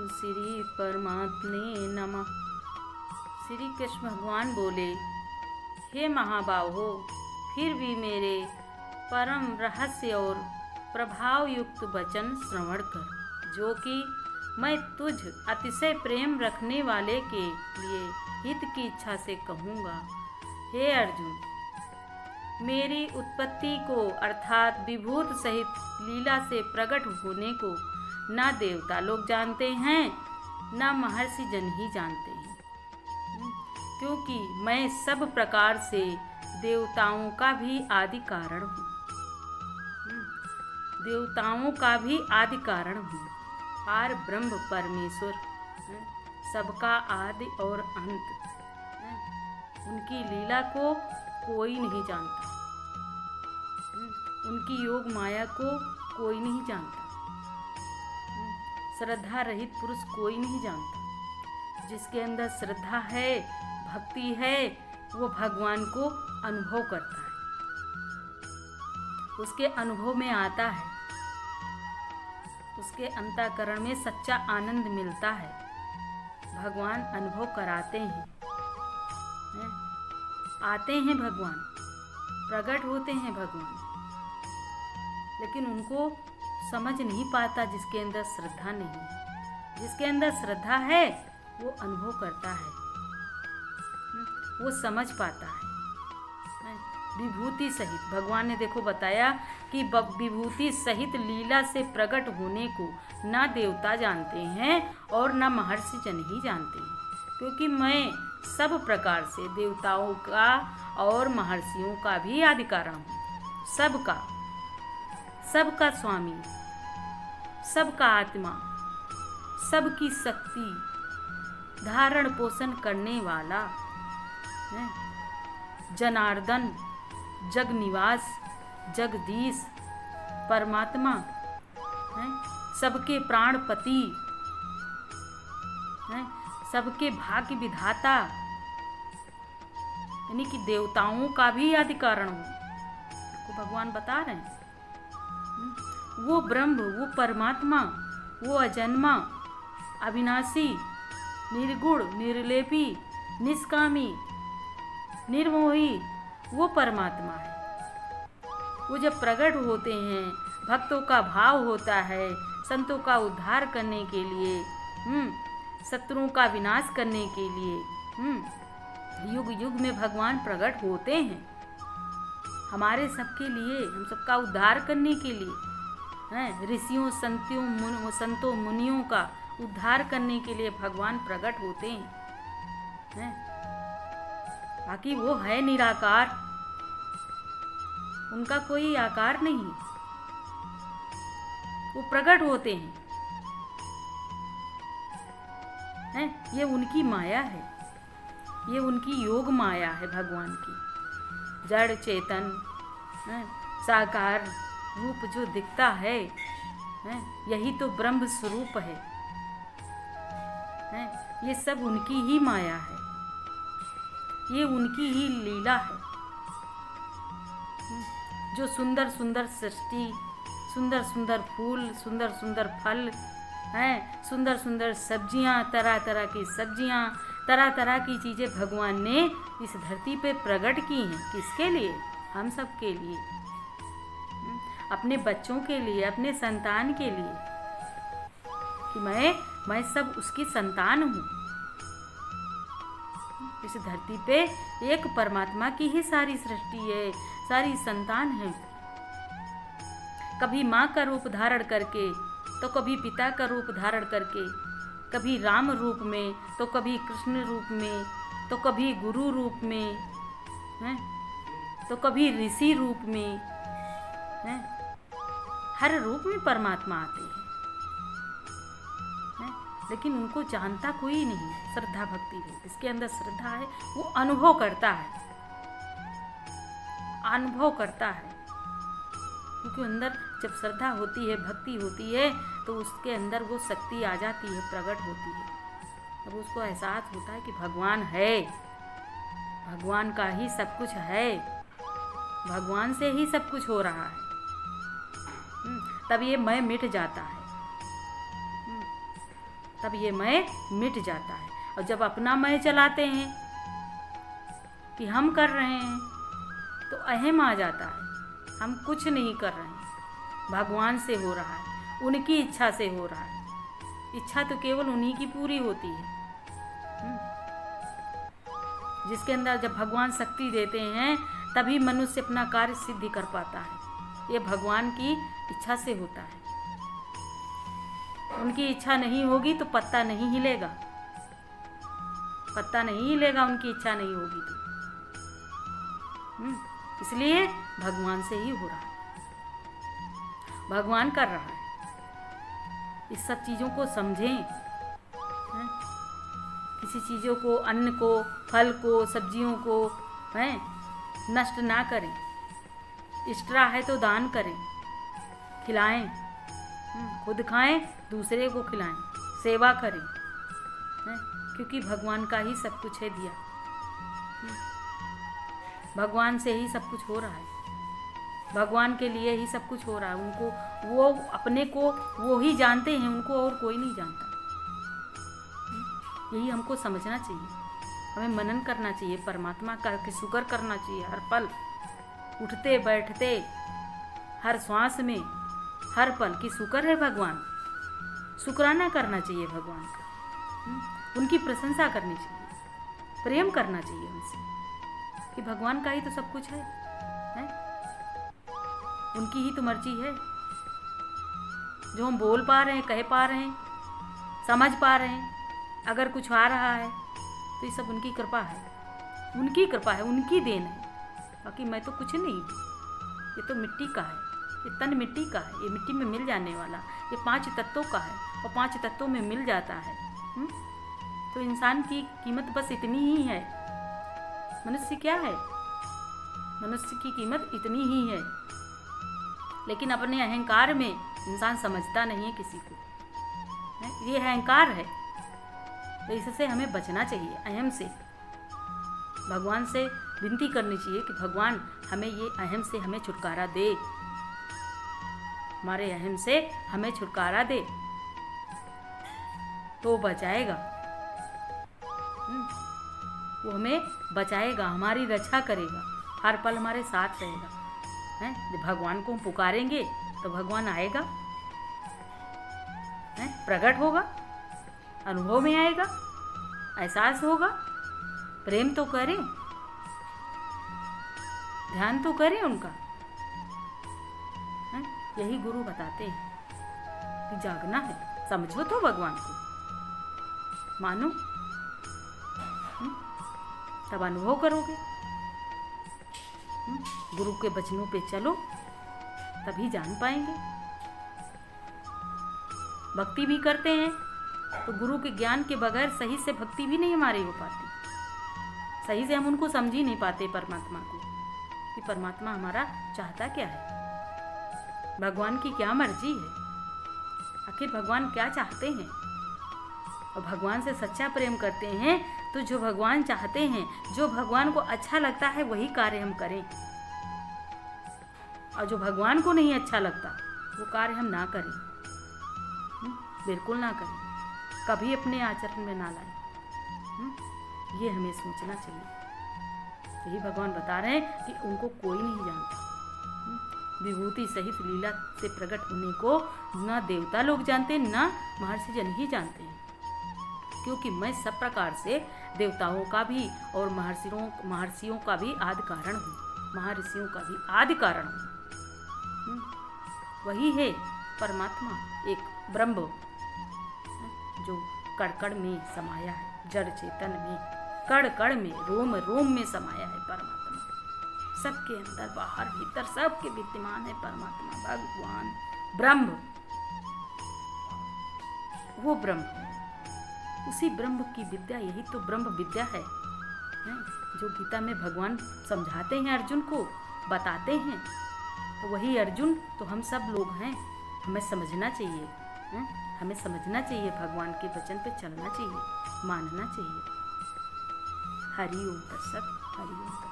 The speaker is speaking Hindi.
श्री परमात्मे नमः। श्री कृष्ण भगवान बोले, हे महाबाहो, फिर भी मेरे परम रहस्य और प्रभाव युक्त वचन श्रवण कर, जो कि मैं तुझ अतिशय प्रेम रखने वाले के लिए हित की इच्छा से कहूँगा। हे अर्जुन, मेरी उत्पत्ति को अर्थात विभूत सहित लीला से प्रकट होने को ना देवता लोग जानते हैं, ना महर्षि जन ही जानते हैं, क्योंकि मैं सब प्रकार से देवताओं का भी आदि कारण हूँ। देवताओं का भी आदि कारण हूँ। पार ब्रह्म परमेश्वर, सबका आदि और अंत। उनकी लीला को कोई नहीं जानता, उनकी योग माया को कोई नहीं जानता, श्रद्धा रहित पुरुष कोई नहीं जानता। जिसके अंदर श्रद्धा है, भक्ति है, वो भगवान को अनुभव करता है, उसके अनुभव में आता है, उसके अंतःकरण में सच्चा आनंद मिलता है। भगवान अनुभव कराते हैं, आते हैं भगवान, प्रकट होते हैं भगवान, लेकिन उनको समझ नहीं पाता जिसके अंदर श्रद्धा नहीं है। जिसके अंदर श्रद्धा है वो अनुभव करता है, वो समझ पाता है। विभूति सहित भगवान ने देखो बताया कि विभूति सहित लीला से प्रकट होने को ना देवता जानते हैं और ना महर्षि जन ही जानते हैं, क्योंकि मैं सब प्रकार से देवताओं का और महर्षियों का भी आदि कारण हूँ। सबका स्वामी, सबका आत्मा, सबकी शक्ति धारण पोषण करने वाला है। जनार्दन, जग निवास, जगदीश परमात्मा है, सबके प्राणपति है, सबके भाग्य विधाता, यानी कि देवताओं का भी आदि कारण हूँ। आपको भगवान बता रहे हैं, वो ब्रह्म, वो परमात्मा, वो अजन्मा, अविनाशी, निर्गुण, निर्लेपी, निष्कामी, निर्मोही, वो परमात्मा है। वो जब प्रकट होते हैं, भक्तों का भाव होता है, संतों का उद्धार करने के लिए, शत्रुओं का विनाश करने के लिए, युग युग में भगवान प्रकट होते हैं हमारे सबके लिए, हम सबका उद्धार करने के लिए, ऋषियों संतों मुनियों का उद्धार करने के लिए भगवान प्रकट होते हैं। बाकी वो है निराकार, उनका कोई आकार नहीं, वो प्रकट होते हैं। ये उनकी माया है, ये उनकी योग माया है भगवान की। जड़ चेतन साकार रूप जो दिखता है, यही तो ब्रह्म स्वरूप है। ये सब उनकी ही माया है, ये उनकी ही लीला है। जो सुंदर सुंदर सृष्टि, सुंदर सुंदर फूल, सुंदर सुंदर फल हैं, सुंदर सुंदर सब्जियां, तरह तरह की सब्जियां, तरह तरह की चीज़ें भगवान ने इस धरती पे प्रकट की हैं। किसके लिए? हम सब के लिए, अपने बच्चों के लिए, अपने संतान के लिए, कि मैं सब उसकी संतान हूँ। इस धरती पे एक परमात्मा की ही सारी सृष्टि है, सारी संतान है। कभी माँ का रूप धारण करके, तो कभी पिता का रूप धारण करके, कभी राम रूप में, तो कभी कृष्ण रूप में, तो कभी गुरु रूप में, तो कभी ऋषि रूप में, हर रूप में परमात्मा आते हैं, लेकिन उनको जानता कोई नहीं। श्रद्धा भक्ति है, इसके अंदर श्रद्धा है, वो अनुभव करता है, अनुभव करता है, क्योंकि अंदर जब श्रद्धा होती है, भक्ति होती है, तो उसके अंदर वो शक्ति आ जाती है, प्रकट होती है। तब उसको एहसास होता है कि भगवान है, भगवान का ही सब कुछ है, भगवान से ही सब कुछ हो रहा है। तब ये मैं मिट जाता है। तब ये मैं मिट जाता है। और जब अपना मैं चलाते हैं कि हम कर रहे हैं तो अहम आ जाता है, हम कुछ नहीं कर रहे हैं, भगवान से हो रहा है, उनकी इच्छा से हो रहा है। इच्छा तो केवल उन्हीं की पूरी होती है। जिसके अंदर जब भगवान शक्ति देते हैं तभी मनुष्य अपना कार्य सिद्ध कर पाता है। ये भगवान की इच्छा से होता है। उनकी इच्छा नहीं होगी तो पत्ता नहीं हिलेगा, पत्ता नहीं हिलेगा, उनकी इच्छा नहीं होगी तो। इसलिए भगवान से ही हो रहा है, भगवान कर रहा है। इस सब चीज़ों को समझें। किसी चीज़ों को, अन्न को, फल को, सब्जियों को नष्ट ना करें। एक्स्ट्रा है तो दान करें, खिलाएं, खुद खाएं, दूसरे को खिलाएं, सेवा करें, क्योंकि भगवान का ही सब कुछ है दिया। भगवान से ही सब कुछ हो रहा है, भगवान के लिए ही सब कुछ हो रहा है। उनको, वो अपने को वो ही जानते हैं, उनको और कोई नहीं जानता। यही हमको समझना चाहिए, हमें मनन करना चाहिए, परमात्मा का शुक्र करना चाहिए। हर पल, उठते बैठते, हर श्वास में, हर पल की शुक्र है भगवान। शुक्राना करना चाहिए भगवान का, उनकी प्रशंसा करनी चाहिए, प्रेम करना चाहिए उनसे कि भगवान का ही तो सब कुछ है? उनकी ही तो मर्जी है। जो हम बोल पा रहे हैं, कह पा रहे हैं, समझ पा रहे हैं, अगर कुछ आ रहा है तो ये सब उनकी कृपा है, उनकी कृपा है, उनकी देन है। बाकी मैं तो कुछ नहीं, ये तो मिट्टी का है, ये तन मिट्टी का है, ये मिट्टी में मिल जाने वाला, ये 5 तत्वों का है और 5 तत्वों में मिल जाता है। तो इंसान की कीमत बस इतनी ही है। मनुष्य क्या है? मनुष्य की कीमत इतनी ही है। लेकिन अपने अहंकार में इंसान समझता नहीं है किसी को। ये अहंकार है, तो इससे हमें बचना चाहिए। अहम से भगवान से विनती करनी चाहिए कि भगवान हमें ये अहम से हमें छुटकारा दे, हमारे अहम से हमें छुटकारा दे, तो बचाएगा। वो हमें बचाएगा, हमारी रक्षा करेगा, हर पल हमारे साथ रहेगा। जब भगवान को हम पुकारेंगे तो भगवान आएगा, प्रकट होगा, अनुभव में आएगा, एहसास होगा। प्रेम तो करें, ध्यान तो करें उनका। यही गुरु बताते हैं कि जागना है, समझो तो भगवान को, मानो, तब अनुभव करोगे। गुरु के वचनों पे चलो, तभी जान पाएंगे। भक्ति भी करते हैं तो गुरु के ज्ञान के बगैर सही से भक्ति भी नहीं हमारी हो पाती। सही से हम उनको समझ ही नहीं पाते परमात्मा को, कि परमात्मा हमारा चाहता क्या है, भगवान की क्या मर्जी है, आखिर भगवान क्या चाहते हैं। और भगवान से सच्चा प्रेम करते हैं तो जो भगवान चाहते हैं, जो भगवान को अच्छा लगता है, वही कार्य हम करें। और जो भगवान को नहीं अच्छा लगता वो कार्य हम ना करें, बिल्कुल ना करें, कभी अपने आचरण में ना लाएं। ये हमें सोचना चाहिए। यही भगवान बता रहे हैं कि उनको कोई नहीं जानता। विभूति सहित लीला से प्रकट होने को ना देवता लोग जानते, ना महर्षि जन ही जानते हैं। क्योंकि मैं सब प्रकार से देवताओं का भी और महर्षियों का भी आदि कारण हूँ, महर्षियों का भी आदि कारण हूँ। वही है परमात्मा, एक ब्रह्म जो कण कण में समाया है, जड़ चेतन में, कण कण में, रोम रोम में समाया है परमात्मा। सबके अंदर, बाहर, भीतर, सबके विद्यमान है परमात्मा, भगवान ब्रह्म। वो ब्रह्म, उसी ब्रह्म की विद्या, यही तो ब्रह्म विद्या है, जो गीता में भगवान समझाते हैं, अर्जुन को बताते हैं। तो वही अर्जुन तो हम सब लोग हैं। हमें समझना चाहिए, हमें समझना चाहिए, भगवान के वचन पे चलना चाहिए, मानना चाहिए। हरि ओम तत्सत। हरि ओम।